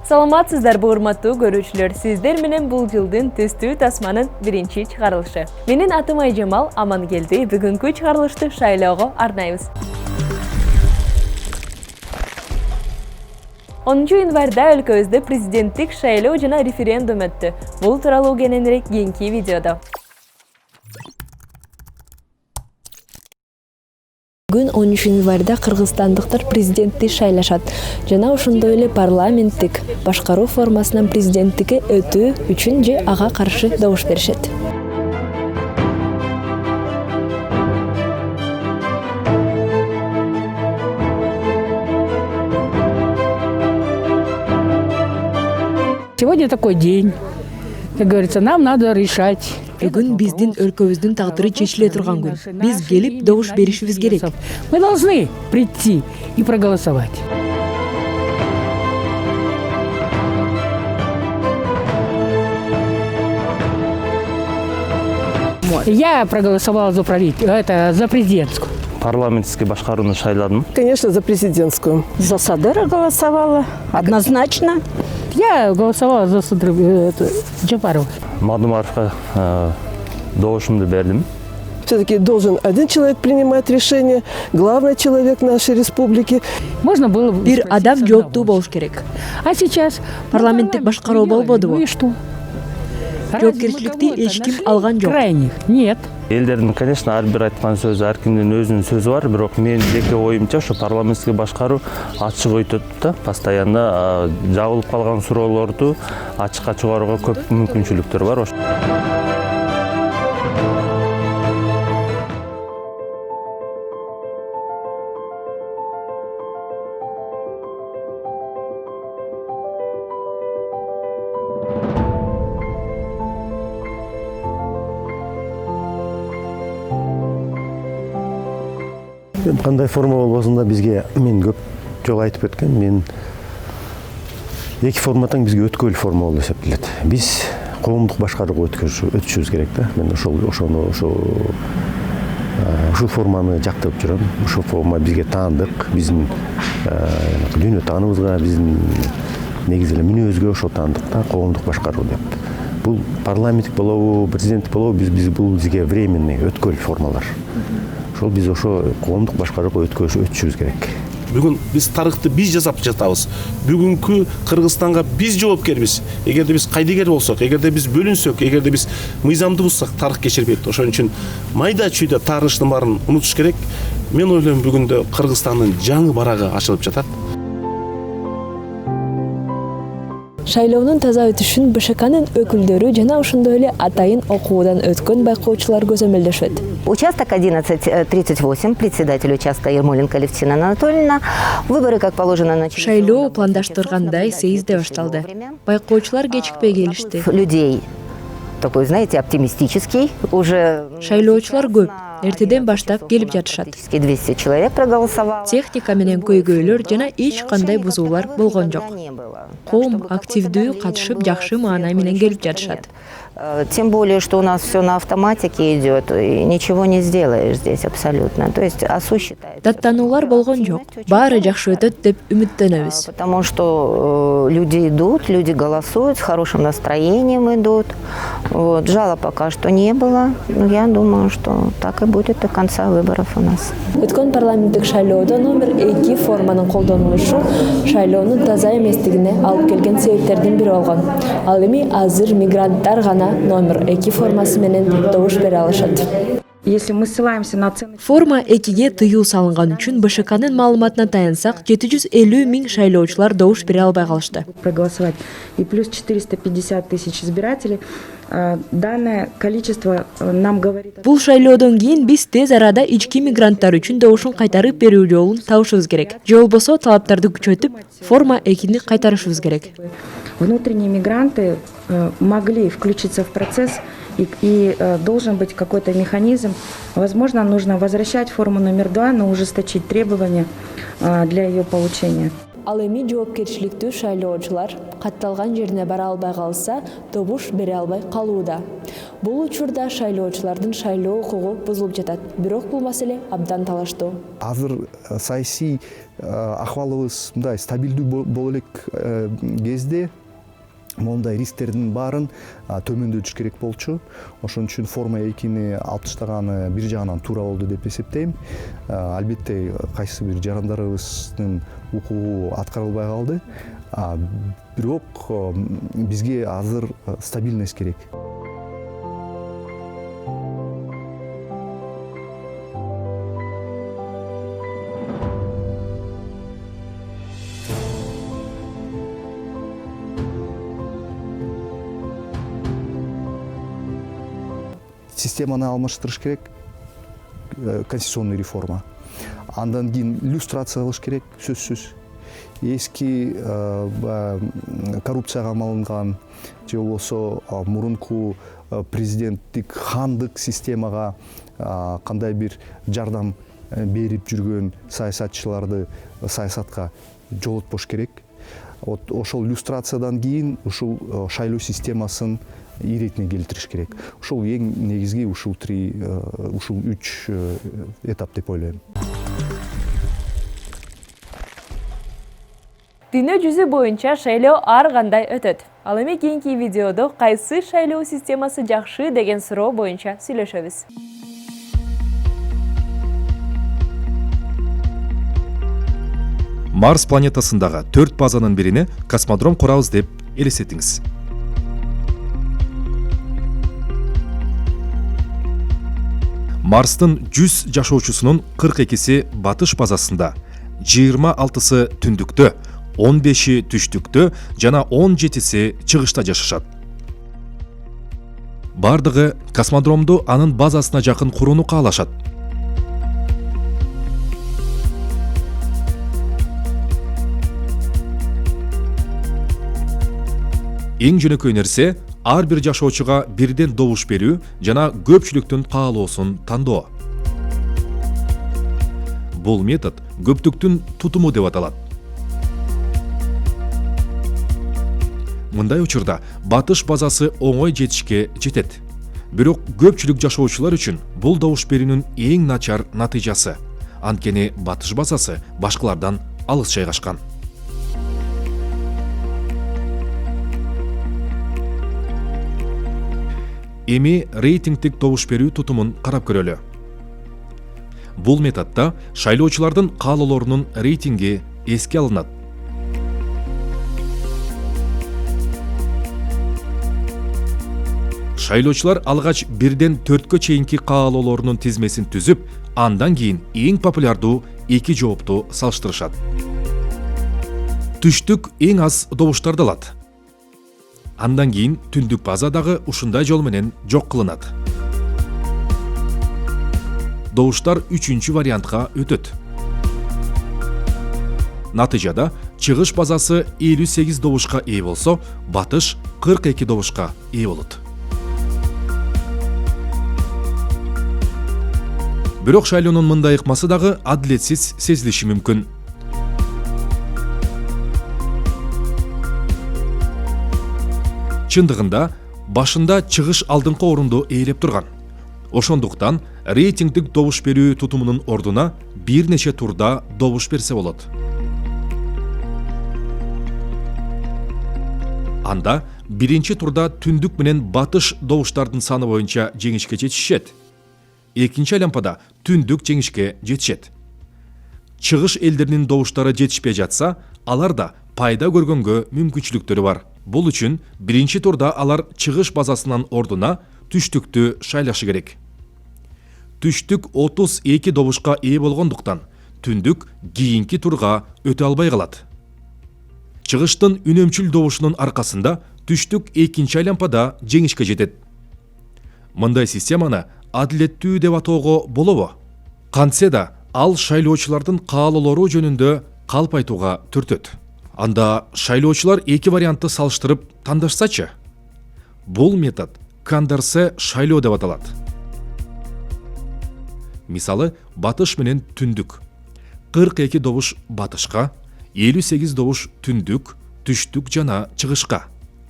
Саламатсыздар урматтуу көрүүчүлөр, сиздер менен бул жылдын түстүү тасманын биринчи чыгарылышы. Менин атым Айжамал Амангелди, бүгүнкү чыгарылышты шайлоого арнайбыз. 10 январда өлкөбүздө президенттик шайлоо жана референдум өттү. Бул тууралуу кененирээк кийинки видеодо. Бүгүн 10 январда кыргызстандыктар президентти шайлашат жана ошондой эле парламенттик башкаруу формасынан президенттикке өтүү үчүн же ага каршы добуш беришет. Сегодня такой день, как говорится, нам надо решать. Бүгүн биздин өлкөбүздүн тагдыры чечиле турган күн. Биз келип добуш беришибиз керек. Мы должны прийти и проголосовать. Я проголосовала за президентскую. Парламентский башкарууну шайладым. Конечно, за президентскую. За Садыра голосовала, однозначно. Я голосовала за Джапарова. Мадумаровка добушумду бердим. Все-таки должен один человек принимать решение, главный человек нашей республики. Можно было бы Бир адам жооптуу болуш керек. А сейчас Парламенттик башкаруу болбодубу? И что? Жоопкерчиликти эч ким алган жок. Крайних нет. Элдердин, конечно, ар бир айткан сөзү, ар кимдин өзүнүн сөзү бар, бирок менин жеке оюмча ошо парламенттик башкаруу ачык өтөт да, постоянно жабылып калган суроолорду ачыкка чыгарууга көп мүмкүнчүлүктөр бар. Кандай форма болбосун да бизге мен көп жолу айтып өткөн, мен эки формадан бизге өткөл форма болуп эсептелет. Биз коомдук башкарууга өтүшүбүз керек да. Мен ушул форманы жактап жүрөм. Ушул форма бизге таандык, биздин дүйнө тааныбызга, биздин негизи эле мүнөзгө ошол таандык да, коомдук башкаруу деп. Бул парламенттик болобу, президенттик болобу, биз бул бизге временный өткөл формалар. Ошол биз ошо коомдук башкарууга өтүшүбүз керек. Бүгүн биз тарыхты биз жасап жатабыз. Бүгүнкү Кыргызстанга биз жоопкербиз. Эгерде биз кайдыгер болсок, эгерде биз бөлүнсөк, эгерде биз мыйзамды бузсак, тарых кечирбейт. Ошон үчүн майда чүйдө таарынычтын баарын унутуш керек. Мен ойлойм, бүгүндө Кыргызстандын жаңы барагы ачылып жатат. Шайлоонун таза өтүшүн БШКнын өкүлдөрү жана ошондой эле атайын окуудан өткөн байкоочулар көзөмөлдөшөт. Участок 1138, председатель участка Ермоленко Левтина Анатольевна. Выборы, как положено, начались. Шайлоо пландаштыргандай сейизде башталды. Байкоочулар кечикпей келишти. Людей такой, знаете, оптимистический. Уже Шайлоочулар көп. Эртеден баштап келип жатышат. 200 человек проголосовало. Техника менен көйгөйлөр жана эч кандай бузуулар болгон жок. Коом активдүү катышып, жакшы маанай менен келип жатышат. Тем более, что у нас все на автоматике идет, и ничего не сделаешь здесь абсолютно. То есть АСУ считает. Даттануулар болгон жок. Баары жакшы өтөт деп үмүттөнөбүз. Потому что люди идут, люди голосуют, с хорошим настроением идут. Вот. Жалоб пока что не было. Но я думаю, что так и будет до конца выборов у нас. Өткөн парламенттик шайлоодо номер 2 форманын колдонулушу шайлоонун таза эместигине алып келген себептердин бири болгон. Ал эми азыр мигранттар гана номер 2 формасы менен добуш бере алышат. Если мы ссылаемся на цены... Форма 2-ге тыюу салынган үчүн БШКнын маалыматына таянсак, 750 миң шайлоочулар добуш бере албай калышты. Проголосовать. И плюс 450 тысяч избирателей. Данное количество нам говорит... Бул шайлоодон кийин биз тез арада ички мигранттар үчүн добушун кайтарып берүү жолун табышыбыз керек. Же болбосо талаптарды күчөтүп, форма 2-ни кайтарышыбыз керек. Внутренние мигранты могли включиться в процесс, и должен быть какой-то механизм. Возможно, нужно возвращать форму номер 2, но ужесточить требования для ее получения. Ал эми жоопкерчиликтүү шайлоочулар катталган жерине бара албай калса, добуш бере албай калууда. Бул учурда шайлоочулардын шайлоо укугу бузулуп жатат. Бирок бул маселе абдан талаштуу. Азыр саясий акыбалыбыз мындай стабилдүү боло элек кезде мондай рисктердин баарын төмөндөтүш керек болчу. Ошон үчүн форма 2-ни алып таштаганы бир жагынан туура болду деп эсептейм. Албетте кайсы бир жарандарыбыздын укугу аткарылбай калды. Бирок бизге азыр стабильность керек. Системаны алмаштырыш керек, конституционный реформа. Андан кийин иллюстрация кылыш керек, сөзсүз. Эски коррупцияга малынган же болбосо мурунку президенттик хандык системага кандай бир жардам берип жүргөн саясатчыларды саясатка жолотпош керек. Ошол иллюстрациядан кийин ушул шайлоо системасын иретине келтириш керек. Ушул эң негизги ушул 3 этап деп ойлойм. Дүйнө жүзү боюнча шайлоо ар кандай өтөт. Ал эми кийинки видеодо кайсы шайлоо системасы жакшы деген суроо боюнча сүйлөшөбүз. Марс планетасындагы 4 базанын бирине космодром курабыз деп элестетиңиз. Марстын 100 жашоочусунун 42-си батыш базасында, 26-сы түндүктө, 15-и түштүктө жана 17-си чыгышта жашашат. Бардыгы космодромду анын базасына жакын курууну каалашат. Эң жөнөкөй нерсе ар бир жашоочуга бирден добуш берүү жана көпчүлүктүн каалоосун тандоо. Бул метод көптүктүн тутуму деп аталат. Мындай учурда батыш базасы оңой жетишке жетет. Бирок көпчүлүк жашоочулар үчүн бул добуш берүүнүн эң начар натыйжасы. Анткени батыш базасы башкалардан алыс жайгашкан. Эми рейтингдик добуш берүү тутумун карап көрөлү. Бул методдо шайлоочулардын каалоолорунун рейтинги эске алынат. Шайлоочулар алгач 1-ден 4-кө чейинки каалоолорунун тизмесин түзүп, андан кийин эң популярдуу 2 жоопту салыштырышат. Түштүк эң аз добуштарды алат. Андан кийин түндүк база дагы ушундай жол менен жок кылынат. Добуштар 3-чү вариантка өтөт. Натыйжада чыгыш базасы 58 добушка ээ болсо, батыш 42 добушка ээ болот. Бирок шайлоонун мындай ыкмасы дагы адилетсиз сезилиши мүмкүн. Чындыгында башында чыгыш алдыңкы орунду ээлеп турган. Ошондуктан рейтингдик добуш берүү тутумунун ордуна бир нече турда добуш берсе болот. Анда биринчи турда түндүк менен батыш добуштардын саны боюнча жеңишке жетишет. Экинчи лампада түндүк жеңишке жетишет. Чыгыш элдеринин добуштары жетишпей жатса, алар да пайда көргөнгө мүмкүнчүлүктөрү бар. Бул үчүн биринчи турда алар чыгыш базасынын ордуна түштүктү шайлашы керек. Түштүк 32 добушка ээ болгондуктан түндүк кийинки турга өтө албай калат. Чыгыштын үнөмчүл добушунун аркасында түштүк экинчи лампада жеңишке жетет. Мындай системаны адилеттүү деп атоого болобу? Кантсе да ал шайлоочулардын каалоолору жөнүндө калп айтууга түртөт. Анда шайлоочулар 2 вариантты салыштырып тандашсачы? Бул метод Кондорсе шайлоо деп аталат. Мисалы, батыш менен түндүк. 42 добуш батышка, 58 добуш түндүк, түштүк жана чыгышка.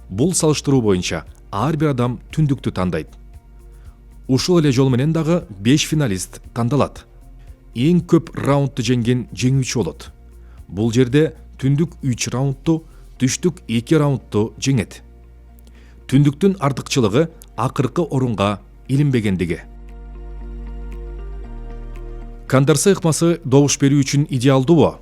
Бул салыштыруу боюнча ар бир адам түндүктү тандайт. Ушул эле жол менен дагы 5 финалист тандалат. Эң көп раундты жеңген жеңүүчү болот. Бул жерде түндүк 3 раундту, түштүк 2 раундту жеңет. Түндүктүн артыкчылыгы акыркы орунга илинбегендиги. Кандарса ыкмасы добуш берүү үчүн идеалдуубу?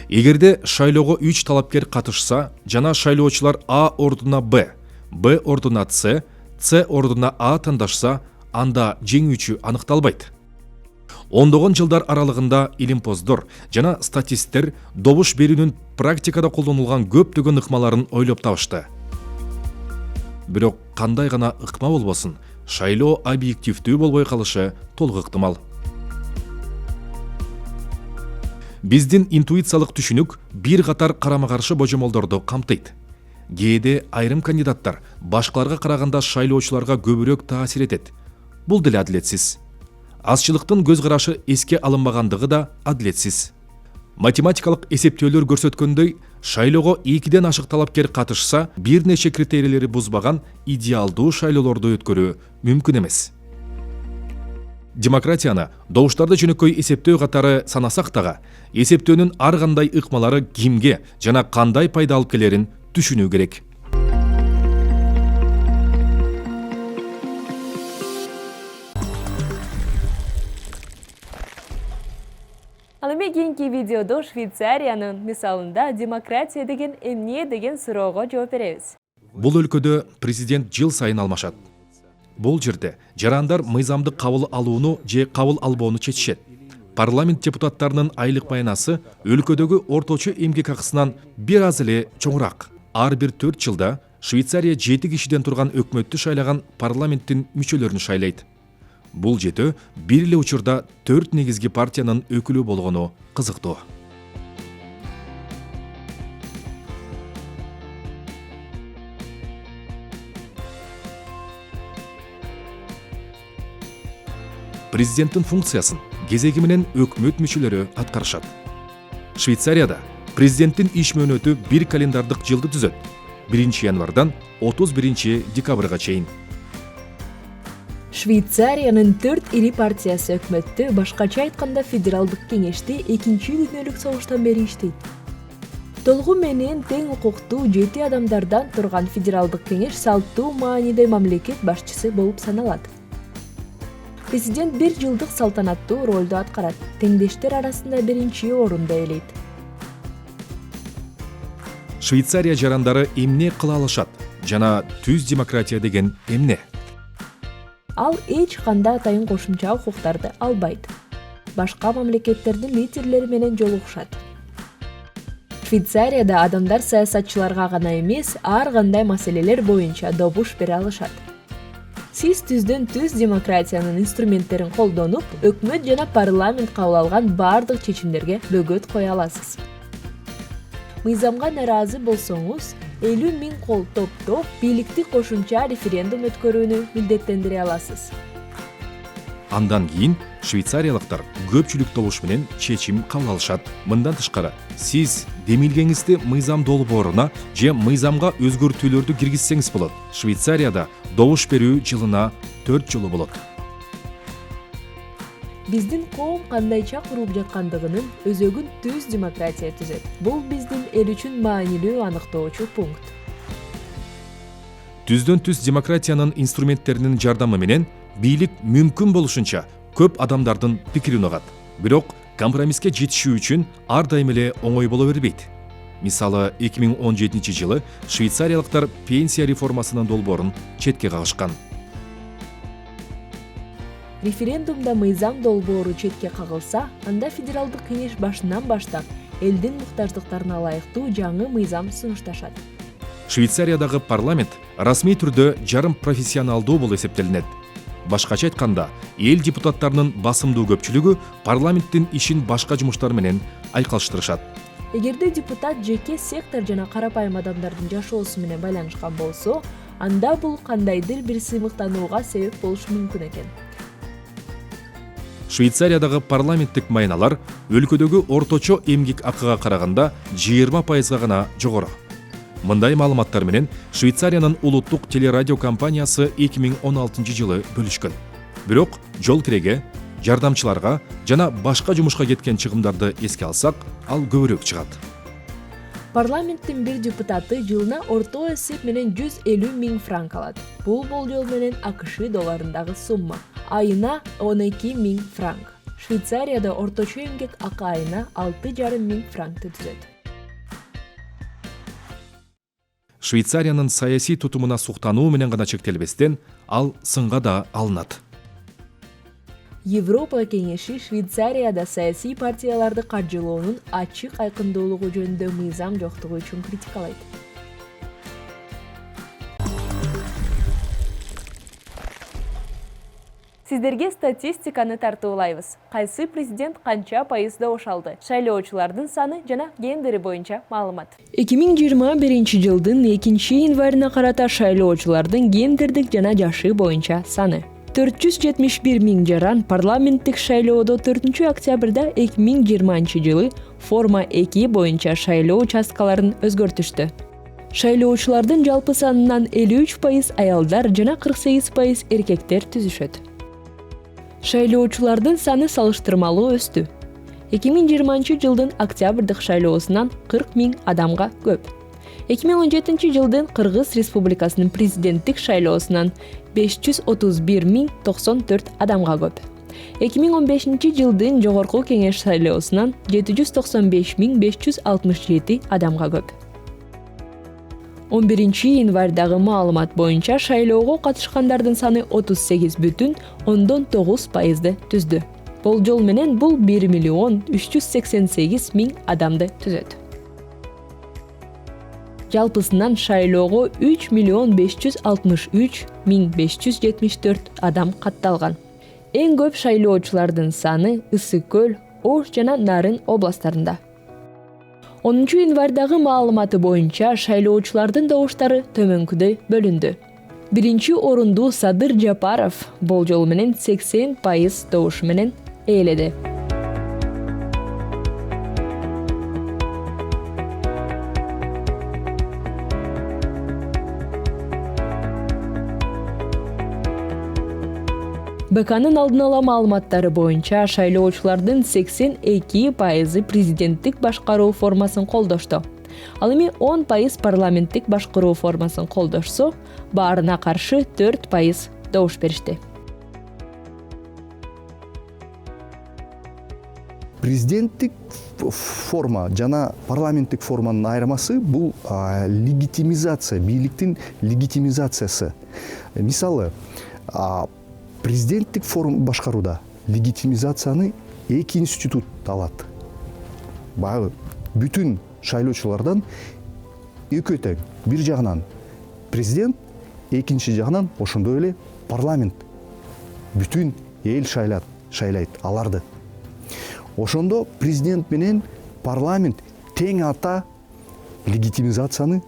Эгерде шайлоого 3 талапкер катышса, жана шайлоочулар А ордуна Б, Б ордуна С, С ордуна А тандашса, анда жеңүүчү аныкталбайт. Ондогон жылдар аралыгында илимпоздор жана статисттер добуш берүүнүн практикада колдонулган көптөгөн ыкмаларын ойлоп табышты. Бирок кандай гана ыкма болбосун, шайлоо объективдүү болбой калышы толук ыктымал. Биздин интуициялык түшүнүк бир катар карама-каршы божомолдорду камтыйт. Кээде айрым кандидаттар башкаларга караганда шайлоочуларга көбүрөөк таасир этет. Бул деле адилетсиз. Азчылыктын көз карашы эске алынбагандыгы да адилетсиз. Математикалык эсептөөлөр көрсөткөндөй, шайлоого 2ден ашык талапкер катышса, бир нече критерийлери бузбаган идеалдуу шайлоолорду өткөрүү мүмкүн эмес. Демократияны добуштарды жөнөкөй эсептөө катары санасак дагы, эсептөөнүн ар кандай ыкмалары кимге жана кандай пайда алып келерин түшүнүү керек. Ал эми кийинки видеодо Швейцариянын мисалында демократия деген эмне деген суроого жооп беребиз. Бул өлкөдө президент жыл сайын алмашат. Бул жерде жарандар мыйзамды кабыл алууну же кабыл албоону чечишет. Парламент депутаттарынын айлык баянасы өлкөдөгү орточо эмгек акысынан бир аз эле чоңураак. Ар бир 4 жылда Швейцария 7 кишиден турган өкмөттү шайлаган парламенттин мүчөлөрүн шайлайт. Бул жетө бир эле учурда 4 негизги партиянын өкүлү болгону кызыктуу. Президенттин функциясын кезеги менен өкмөт мүчөлөрү аткарышат. Швейцарияда президенттин иш мөөнөтү бир календардык жылды түзөт. 1 январдан 31 декабрга чейин. Швейцариянын 4 ири партиясы өкмөттү, башкача айтканда федералдык кеңешти 2-чи дүйнөлүк согуштан бери иштейт. Толугу менен тең укуктуу 7 адамдардан турган федералдык кеңеш салттуу мааниде мамлекет башчысы болуп саналат. Президент 1 жылдык салтанаттуу ролду аткарат, теңдештер арасында 1-чи орунду ээлейт. Швейцария жарандары эмне кыла алышат жана түз демократия деген эмне? Ал эч кандай атайын кошумча укуктарды албайт. Башка мамлекеттердин лидерлери менен жолугушат. Швейцарияда адамдар саясатчыларга гана эмес, ар кандай маселелер боюнча добуш бере алышат. Сиз түздөн түз демократиянын инструменттерин колдонуп, өкмөт жана парламент кабыл алган бардык чечимдерге бөгөт кое аласыз. Мыйзамга наразы болсоңуз, 50 000 кол топтоп, бийликти кошумча референдум өткөрүүнү милдеттендире аласыз. Андан кийин швейцариялыктар көпчүлүк добуш менен чечим кабыл алышат. Мындан тышкары, сиз демилгеңизди мыйзам долбооруна же мыйзамга өзгөртүүлөрдү киргизсеңиз болот. Швейцарияда добуш берүү жылына 4 жолу болот. Биздин коом кандайча курулуп жаткандыгынын өзөгүн түз демократия түзөт. Бул биздин эл үчүн маанилүү аныктоочу пункт. Түздөн түз демократиянын инструменттеринин жардамы менен бийлик мүмкүн болушунча көп адамдардын пикирин угат. Бирок компромисске жетишүү үчүн ар дайым эле оңой боло бербейт. Мисалы, 2017 жылы швейцариялыктар пенсия реформасынын долбоорун четке кагышкан. Референдумда мыйзам долбоору четке кагылса, анда федералдык кеңеш башынан баштап элдин муктаждыктарына ылайыктуу жаңы мыйзам сунушташат. Швейцариядагы парламент расмий түрдө жарым профессионалдуу болуп эсептелинет. Башкача айтканда, эл депутаттарынын басымдуу көпчүлүгү парламенттин ишин башка жумуштар менен айкалыштырышат. Эгерде депутат жеке сектор жана карапайым адамдардын жашоосу менен байланышкан болсо, анда бул кандайдыр бир сыймыктанууга себеп болушу мүмкүн экен. Швейцариядагы парламенттик майналар өлкөдөгү орточо эмгек акыга караганда 20% гана жогору. Мындай маалыматтар менен Швейцариянын улуттук телерадио компаниясы 2016 жылы бөлүшкөн. Бирок жол киреге, жардамчыларга жана башка жумушка кеткен чыгымдарды эске алсак, ал көбүрөөк чыгат. Парламенттин бир депутаты жылына орто эсеп менен 150 000 франк алат. Бул болжол менен АКШ долларындагы сумма. Айына 12 000 франк. Швейцарияда орточо эмгек акы айына 6,5 000 франкты түзөт. Швейцариянын саясий тутумуна суктануу менен гана чектелбестен, ал сынга да алынат. Европа кеңеши Швейцарияда саясий партияларды каржылоонун ачык айкындуулугу жөнүндө мыйзам жоктугу үчүн критикалайт. Сиздерге статистиканы тартуулайбыз. Кайсы президент канча пайызда ош алды? Шайлоочулардын саны жана гендери боюнча маалымат. 2021 жылдын 2-январына карата шайлоочулардын гендердик жана жашы боюнча саны 471 000 жаран парламенттик шайлоодо 4-октябрда 2020 жылы форма 2 боюнча шайлоо участкаларын өзгөртүштү. Шайлоочулардын жалпы санынан 53% аялдар жана 48% эркектер түзүшөт. Шайлоочулардын саны салыштырмалуу өстү. 2020 жылдын октябрдык шайлоосунан 40 000 адамга көп. 2017 жылдын Кыргыз Республикасынын президенттик шайлоосунан 531 094 адамга көп. 2015 жылдын Жогорку Кеңеш шайлоосунан 795 567 адамга көп. 11-январдагы маалымат боюнча шайлоого катышкандардын саны 38,9% түздү. Болжол менен бул 1 388 000 адамды түзөт. Жалпысынан шайлоого 3 563 574 адам катталган. Эң көп шайлоочулардын саны Ысык көл, Ош жана Нарын областтарында. 10-январдагы маалыматы боюнча шайлоочулардын добуштары төмөнкүдөй бөлүндү. Биринчи орунду Садыр Жапаров болжол менен 80% добуш менен ээледи. БКнын алдын ала маалыматтары боюнча шайлоочулардын 82% президенттик башкаруу формасын колдошту. Ал эми 10% парламенттик башкаруу формасын колдошсо, баарына каршы 4% добуш беришти. Президенттик форма жана парламенттик форманын айырмасы бул легитимизация, бийликтин легитимизациясы. Мисалы, президенттик форма башкарууда легитимизацияны 2 институт алат. Баягы бүтүн шайлоочулардан экөө тең. Бир жагынан президент, экинчи жагынан ошондой эле парламент. Бүтүн эл шайлайт аларды. Ошондо президент менен парламент тең ата легитимизацияны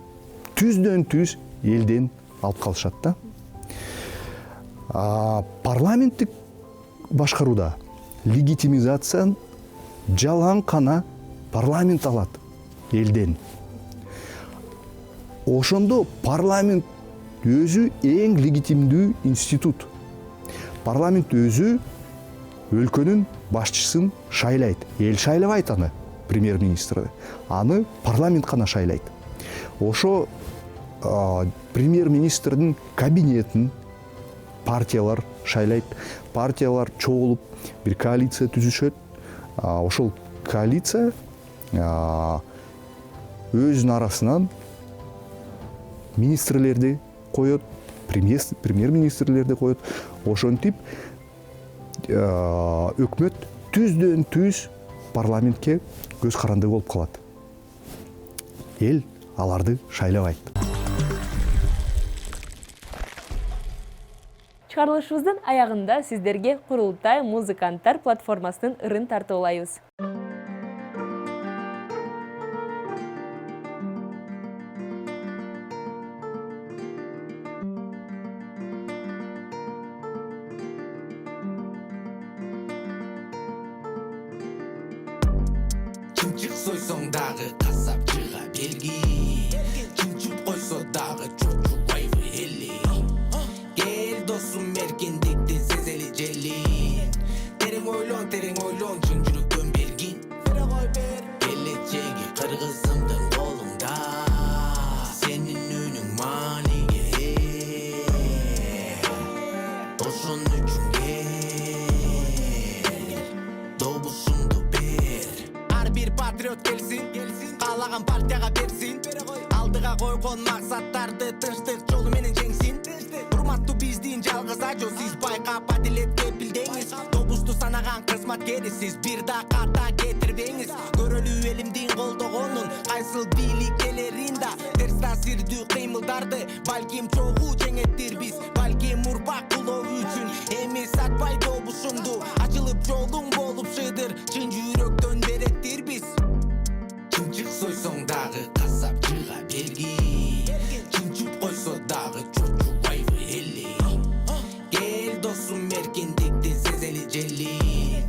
түздөн-түз элден алып калышат да. Парламенттик башкарууда легитимизацияны жалаң кана парламент алат элден. Ошондо парламент өзү эң легитимдүү институт. Парламент өзү өлкөнүн башчысын шайлайт. Эл шайлабайт аны, премьер-министрди. Аны парламент гана шайлайт. Ошо премьер-министрдин кабинетин партиялар шайлайт. Партиялар чогулуп бир коалиция түзүшөт. Ошол коалиция өзүнүн арасынан министрлерди коет, премьер-министрлерди коет. Ошентип өкмөт түздөн-түз парламентке көз каранды болуп калат. Эл аларды шайлабайт. Чыгарылышыбыздын аягында сиздерге Курултай музыканттар платформасынын ырын тартуулайбыз. Чымчык сойсоң дагы касапчыга бергин. ошон үчүн кел добушумду бер. Ар бир патриот келсин, каалаган партияга берсин, алдыга койгон максаттарды тынчтык жолу менен жеңсин. Урматтуу биздин жалгыз ажо, сиз байкап адилетке билдеңиз. Добушту санаган кызматкери сиз бир да ката кетирбеңиз. Көрөлү элимдин колдогонун кайсыл бийликкелерин да терс таасирдүү кыймылдарды балким чогуу жеңеттир биз. Балким урпак кулоо үчүн эми сатпай добушумду, ачылып жолуң болуп шыдыр, чын жүрөктөн береттир биз. Чынчык сойсоң дагы касапчыга бергин, чынчып койсо дагы чочубайбы эли. Кел досум эркиндиктин сезели желин,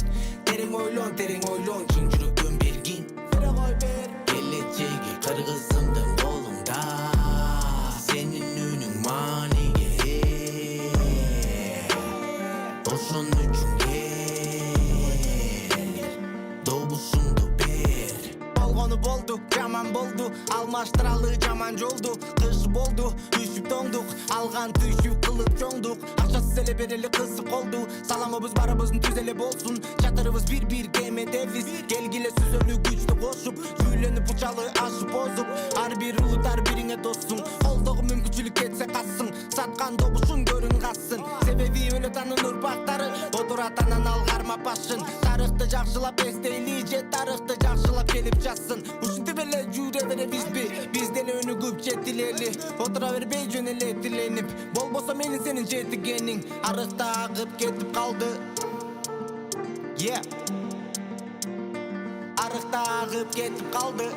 терең ойлон чын жүрөктөн бергин. Келечеги кыргызымдын колунда, сенин үнүң мааниге ээ. Ошон үчүн кел добушумду бер. Болгону болду, жаман болду, алмаштыралы жаман жолду. Кыш болду, үшүп тоңдук, алган түшүп кылып чоңдук. Акчасыз эле берели кызык колду, саламыбыз барыбыздын түз эле болсун. Чатырыбыз бир кемедебиз, келгиле сүзөлү күчтү кошуп, жүйлөнүп учалы ашып озуп. Ар бир улут ар бириңе доссуң, колдогу мүмкүнчүлүк кетсе кассың. Саткан добушуң көрүн кассың, себеби өлөт анын урпактары, отурат анан ал кармап башын. Тарыхты жакшылап эстейли же тарыхты жакшылап келип жатсын. Ушинтип эле жүрө беребизби, биз деле өнүгүп жетилели. Отура бербей жөн эле тиленип, болбосо менин сенин жетигениң арыкта агып кетип калды. Арыкта агып кетип калды.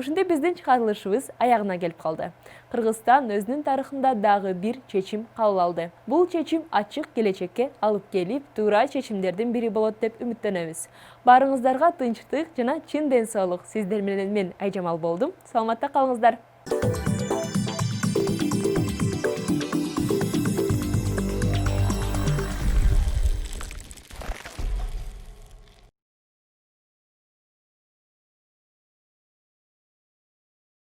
Ушундай биздин чыгарылышыбыз аягына келип калды. Кыргызстан өзүнүн тарыхында дагы бир чечим кабыл алды. Бул чечим ачык келечекке алып келип, туура чечимдердин бири болот деп үмүттөнөбүз. Баарыңыздарга тынчтык жана чын ден соолук. Сиздер менен мен Айжамал болдум. Саламатта калыңыздар.